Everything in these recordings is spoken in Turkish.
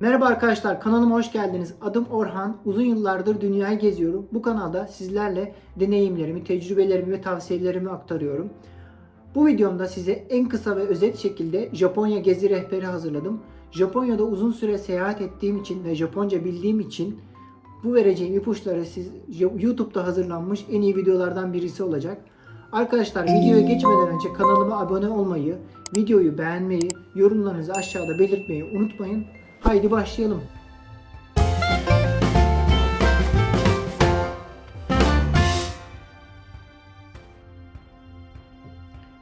Merhaba arkadaşlar, kanalıma hoş geldiniz. Adım Orhan. Uzun yıllardır dünyayı geziyorum. Bu kanalda sizlerle deneyimlerimi, tecrübelerimi ve tavsiyelerimi aktarıyorum. Bu videomda size en kısa ve özet şekilde Japonya gezi rehberi hazırladım. Japonya'da uzun süre seyahat ettiğim için ve Japonca bildiğim için bu vereceğim ipuçları YouTube'da hazırlanmış en iyi videolardan birisi olacak. Arkadaşlar videoya geçmeden önce kanalıma abone olmayı, videoyu beğenmeyi, yorumlarınızı aşağıda belirtmeyi unutmayın. Haydi başlayalım.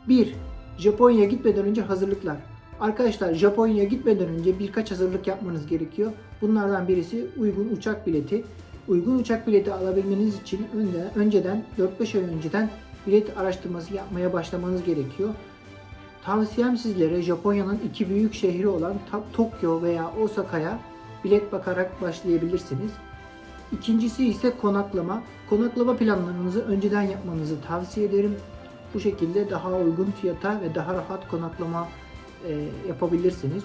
1. Japonya'ya gitmeden önce hazırlıklar. Arkadaşlar Japonya'ya gitmeden önce birkaç hazırlık yapmanız gerekiyor. Bunlardan birisi uygun uçak bileti. Uygun uçak bileti alabilmeniz için önceden 4-5 ay önceden bilet araştırması yapmaya başlamanız gerekiyor. Tavsiyem sizlere Japonya'nın iki büyük şehri olan Tokyo veya Osaka'ya bilet bakarak başlayabilirsiniz. İkincisi ise konaklama. Konaklama planlarınızı önceden yapmanızı tavsiye ederim. Bu şekilde daha uygun fiyata ve daha rahat konaklama yapabilirsiniz.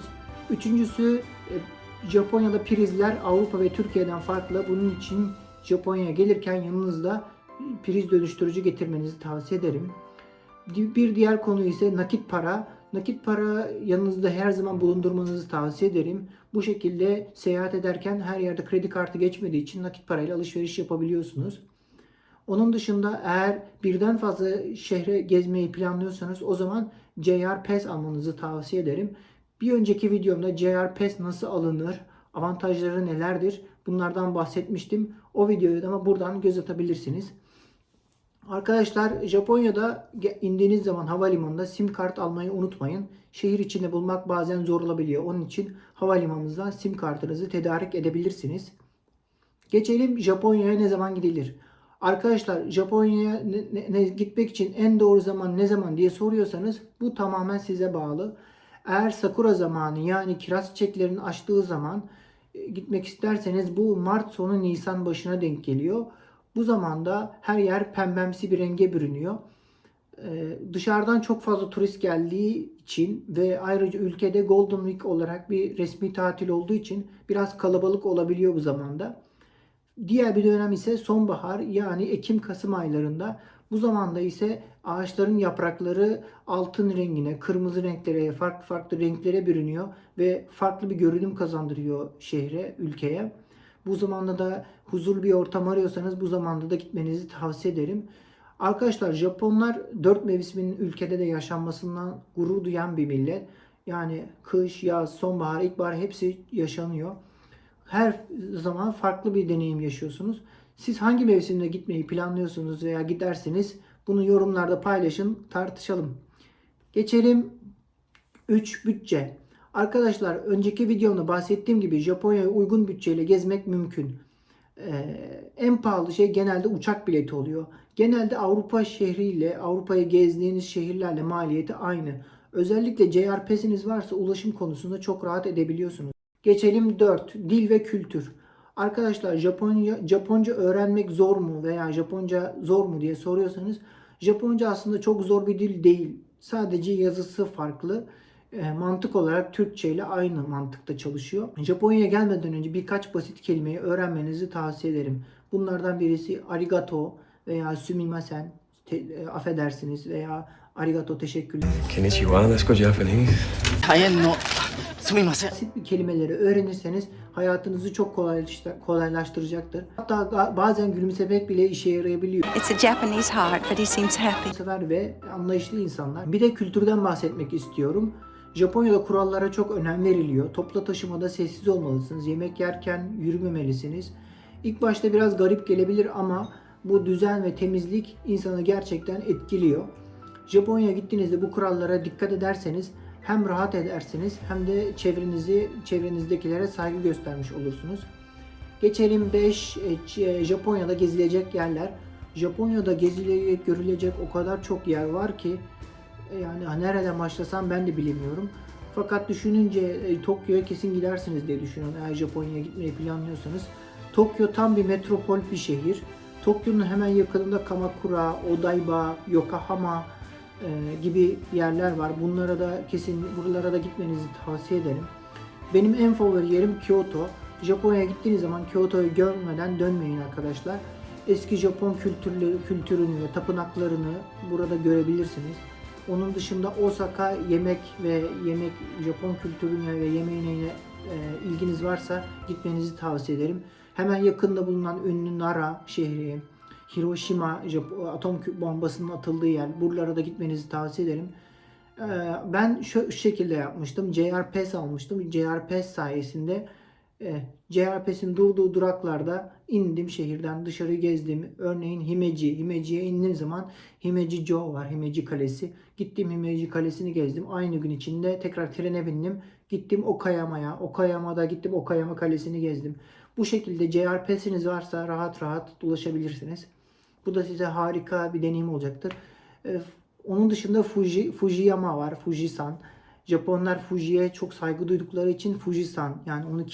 Üçüncüsü Japonya'da prizler Avrupa ve Türkiye'den farklı. Bunun için Japonya'ya gelirken yanınızda priz dönüştürücü getirmenizi tavsiye ederim. Bir diğer konu ise nakit para. Nakit para yanınızda her zaman bulundurmanızı tavsiye ederim. Bu şekilde seyahat ederken her yerde kredi kartı geçmediği için nakit parayla alışveriş yapabiliyorsunuz. Onun dışında eğer birden fazla şehre gezmeyi planlıyorsanız o zaman JR Pass almanızı tavsiye ederim. Bir önceki videomda JR Pass nasıl alınır, avantajları nelerdir bunlardan bahsetmiştim. O videoyu da ama buradan göz atabilirsiniz. Arkadaşlar Japonya'da indiğiniz zaman havalimanında sim kart almayı unutmayın. Şehir içinde bulmak bazen zor olabiliyor. Onun için havalimanınızdan sim kartınızı tedarik edebilirsiniz. Geçelim Japonya'ya ne zaman gidilir? Arkadaşlar Japonya'ya gitmek için en doğru zaman ne zaman diye soruyorsanız bu tamamen size bağlı. Eğer sakura zamanı yani kiraz çiçeklerinin açtığı zaman gitmek isterseniz bu Mart sonu Nisan başına denk geliyor. Bu zamanda her yer pembemsi bir renge bürünüyor. Dışarıdan çok fazla turist geldiği için ve ayrıca ülkede Golden Week olarak bir resmi tatil olduğu için biraz kalabalık olabiliyor bu zamanda. Diğer bir dönem ise sonbahar yani Ekim-Kasım aylarında. Bu zamanda ise ağaçların yaprakları altın rengine, kırmızı renklere, farklı farklı renklere bürünüyor ve farklı bir görünüm kazandırıyor şehre, ülkeye. Bu zamanda da huzurlu bir ortam arıyorsanız bu zamanda da gitmenizi tavsiye ederim. Arkadaşlar Japonlar 4 mevsimin ülkede de yaşanmasından gurur duyan bir millet. Yani kış, yaz, sonbahar, ilkbahar hepsi yaşanıyor. Her zaman farklı bir deneyim yaşıyorsunuz. Siz hangi mevsimde gitmeyi planlıyorsunuz veya giderseniz bunu yorumlarda paylaşın, tartışalım. Geçelim 3. Bütçe. Arkadaşlar önceki videomda bahsettiğim gibi Japonya'ya uygun bütçeyle gezmek mümkün. En pahalı şey genelde uçak bileti oluyor. Genelde Avrupa şehriyle, Avrupa'yı gezdiğiniz şehirlerle maliyeti aynı. Özellikle JR Pass'iniz varsa ulaşım konusunda çok rahat edebiliyorsunuz. Geçelim 4. Dil ve kültür. Arkadaşlar Japonca öğrenmek zor mu veya Japonca zor mu diye soruyorsanız Japonca aslında çok zor bir dil değil. Sadece yazısı farklı. Mantık olarak Türkçe ile aynı mantıkta çalışıyor. Japonya'ya gelmeden önce birkaç basit kelimeyi öğrenmenizi tavsiye ederim. Bunlardan birisi arigato veya sumimasen, affedersiniz veya arigato teşekkürler. Konnichiwa, desu Japanese. Basit bir kelimeleri öğrenirseniz hayatınızı çok kolaylaştıracaktır. Hatta bazen gülümsemek bile işe yarayabiliyor. It's a Japanese heart, but he seems happy. Sever ve anlayışlı insanlar. Bir de kültürden bahsetmek istiyorum. Japonya'da kurallara çok önem veriliyor. Toplu taşımada sessiz olmalısınız. Yemek yerken yürümemelisiniz. İlk başta biraz garip gelebilir ama bu düzen ve temizlik insanı gerçekten etkiliyor. Japonya'ya gittiğinizde bu kurallara dikkat ederseniz hem rahat edersiniz hem de çevrenizdekilere saygı göstermiş olursunuz. Geçelim 5. Japonya'da gezilecek yerler. Japonya'da gezilecek, görülecek o kadar çok yer var ki yani nereden başlasam ben de bilemiyorum. Fakat düşününce Tokyo'ya kesin gidersiniz diye düşünüyorum eğer Japonya'ya gitmeyi planlıyorsanız. Tokyo tam bir metropol bir şehir. Tokyo'nun hemen yakınında Kamakura, Odaiba, Yokohama gibi yerler var. Buralara da gitmenizi tavsiye ederim. Benim en favori yerim Kyoto. Japonya'ya gittiğiniz zaman Kyoto'yu görmeden dönmeyin arkadaşlar. Eski Japon kültürünü ve tapınaklarını burada görebilirsiniz. Onun dışında Osaka Japon kültürüne ve yemeğine ilginiz varsa gitmenizi tavsiye ederim. Hemen yakında bulunan ünlü Nara şehri, Hiroşima atom bombasının atıldığı yer. Buralara da gitmenizi tavsiye ederim. Ben şu şekilde yapmıştım. JR Pass almıştım. JR Pass sayesinde JR Pass'in durduğu duraklarda indim, şehirden dışarı gezdim. Örneğin Himeji'ye indiğim zaman Himeji-jo var, Himeji Kalesi. Gittim Himeji Kalesi'ni gezdim. Aynı gün içinde tekrar trene bindim. Gittim Okayama'ya. Okayama'da gittim Okayama Kalesi'ni gezdim. Bu şekilde JR Pass'iniz varsa rahat rahat dolaşabilirsiniz. Bu da size harika bir deneyim olacaktır. Onun dışında Fujiyama var, Fujisan. Japonlar Fuji'ye çok saygı duydukları için Fujisan, yani onu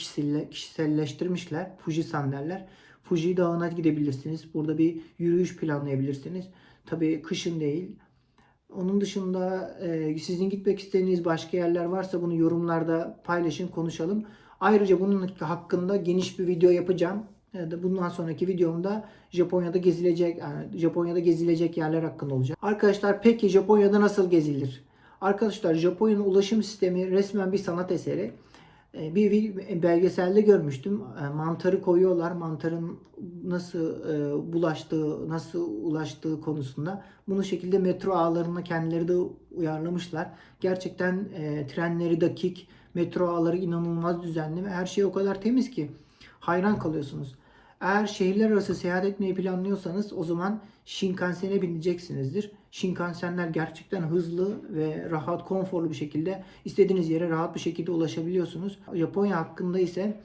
kişiselleştirmişler. Fujisan derler. Fuji Dağı'na gidebilirsiniz. Burada bir yürüyüş planlayabilirsiniz. Tabii kışın değil. Onun dışında sizin gitmek istediğiniz başka yerler varsa bunu yorumlarda paylaşın, konuşalım. Ayrıca bunun hakkında geniş bir video yapacağım. Bundan sonraki videomda Japonya'da gezilecek yerler hakkında olacak. Arkadaşlar peki Japonya'da nasıl gezilir? Arkadaşlar Japonya'nın ulaşım sistemi resmen bir sanat eseri. Bir belgeselde görmüştüm. Mantarı koyuyorlar. Mantarın nasıl ulaştığı konusunda. Bunu şekilde metro ağlarına kendileri de uyarlamışlar. Gerçekten trenleri dakik, metro ağları inanılmaz düzenli ve her şey o kadar temiz ki hayran kalıyorsunuz. Eğer şehirler arası seyahat etmeyi planlıyorsanız o zaman Shinkansen'e bineceksinizdir. Shinkansenler gerçekten hızlı ve rahat, konforlu bir şekilde istediğiniz yere rahat bir şekilde ulaşabiliyorsunuz. Japonya hakkında ise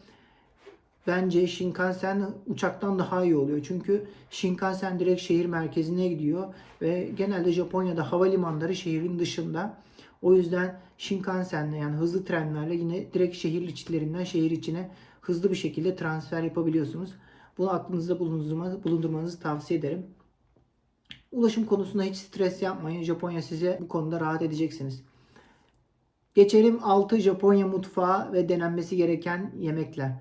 bence Shinkansen uçaktan daha iyi oluyor. Çünkü Shinkansen direkt şehir merkezine gidiyor ve genelde Japonya'da havalimanları şehrin dışında. O yüzden Shinkansen'le, yani hızlı trenlerle yine direkt şehir içlerinden şehir içine hızlı bir şekilde transfer yapabiliyorsunuz. Bunu aklınızda bulundurmanızı tavsiye ederim. Ulaşım konusunda hiç stres yapmayın. Japonya size bu konuda rahat edeceksiniz. Geçelim 6 Japonya mutfağı ve denenmesi gereken yemekler.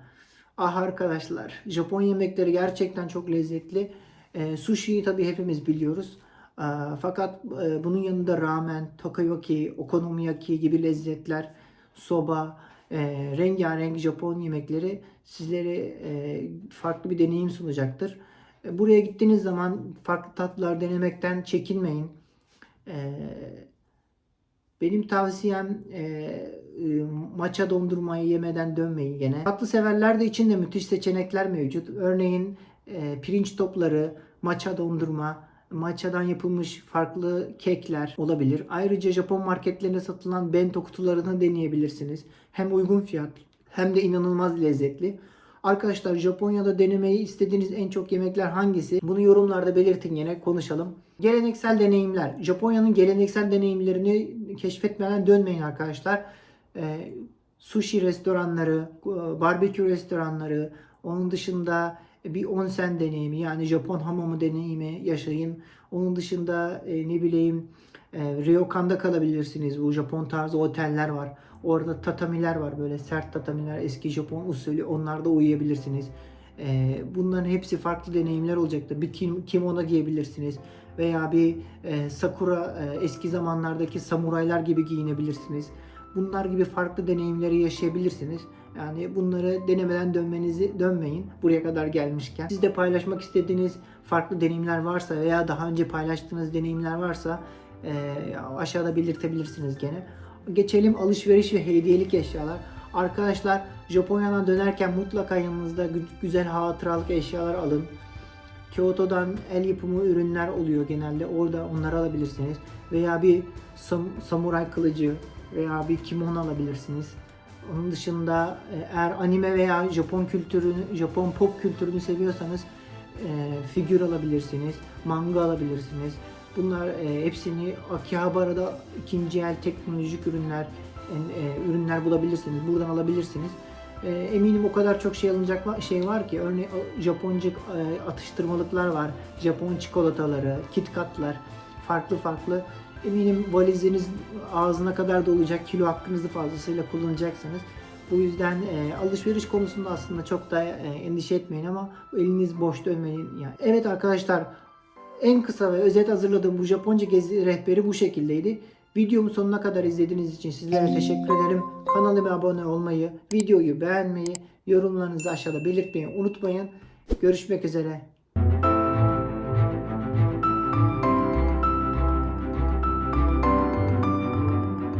Ah arkadaşlar, Japon yemekleri gerçekten çok lezzetli. Sushi'yi tabii hepimiz biliyoruz. Fakat bunun yanında ramen, takoyaki, okonomiyaki gibi lezzetler, soba, rengarenk Japon yemekleri sizlere farklı bir deneyim sunacaktır. Buraya gittiğiniz zaman farklı tatlar denemekten çekinmeyin. Benim tavsiyem matcha dondurmayı yemeden dönmeyin gene. Tatlı severler de için de müthiş seçenekler mevcut. Örneğin pirinç topları, matcha dondurma, matchadan yapılmış farklı kekler olabilir. Ayrıca Japon marketlerinde satılan bento kutularını deneyebilirsiniz. Hem uygun fiyat hem de inanılmaz lezzetli. Arkadaşlar Japonya'da denemeyi istediğiniz en çok yemekler hangisi? Bunu yorumlarda belirtin, yine konuşalım. Geleneksel deneyimler. Japonya'nın geleneksel deneyimlerini keşfetmeden dönmeyin arkadaşlar. Sushi restoranları, barbekü restoranları, onun dışında bir onsen deneyimi, yani Japon hamamı deneyimi yaşayın. Onun dışında ryokan'da kalabilirsiniz. Bu Japon tarzı oteller var. Orada tatamiler var, böyle sert tatamiler, eski Japon usulü, onlarda uyuyabilirsiniz. Bunların hepsi farklı deneyimler olacaktır. Bir kimono giyebilirsiniz veya bir sakura, eski zamanlardaki samuraylar gibi giyinebilirsiniz. Bunlar gibi farklı deneyimleri yaşayabilirsiniz. Yani bunları denemeden dönmeyin buraya kadar gelmişken. Siz de paylaşmak istediğiniz farklı deneyimler varsa veya daha önce paylaştığınız deneyimler varsa aşağıda belirtebilirsiniz gene. Geçelim alışveriş ve hediyelik eşyalar. Arkadaşlar Japonya'dan dönerken mutlaka yanınızda güzel hatıralık eşyalar alın. Kyoto'dan el yapımı ürünler oluyor genelde. Orada onları alabilirsiniz. Veya bir samuray kılıcı veya bir kimono alabilirsiniz. Onun dışında eğer anime veya Japon pop kültürünü seviyorsanız figür alabilirsiniz. Manga alabilirsiniz. Bunlar hepsini Akihabara'da ikinci el teknolojik ürünler bulabilirsiniz. Buradan alabilirsiniz. Eminim o kadar çok alınacak şey var ki. Örneğin Japonca atıştırmalıklar var. Japon çikolataları, KitKat'lar, farklı. Eminim valiziniz ağzına kadar dolacak. Kilo hakkınızı fazlasıyla kullanacaksınız. Bu yüzden alışveriş konusunda aslında çok da endişe etmeyin ama eliniz boş dönmeyin. Yani. Evet arkadaşlar, en kısa ve özet hazırladığım bu Japonca gezi rehberi bu şekildeydi. Videomu sonuna kadar izlediğiniz için sizlere teşekkür ederim. Kanalıma abone olmayı, videoyu beğenmeyi, yorumlarınızı aşağıda belirtmeyi unutmayın. Görüşmek üzere.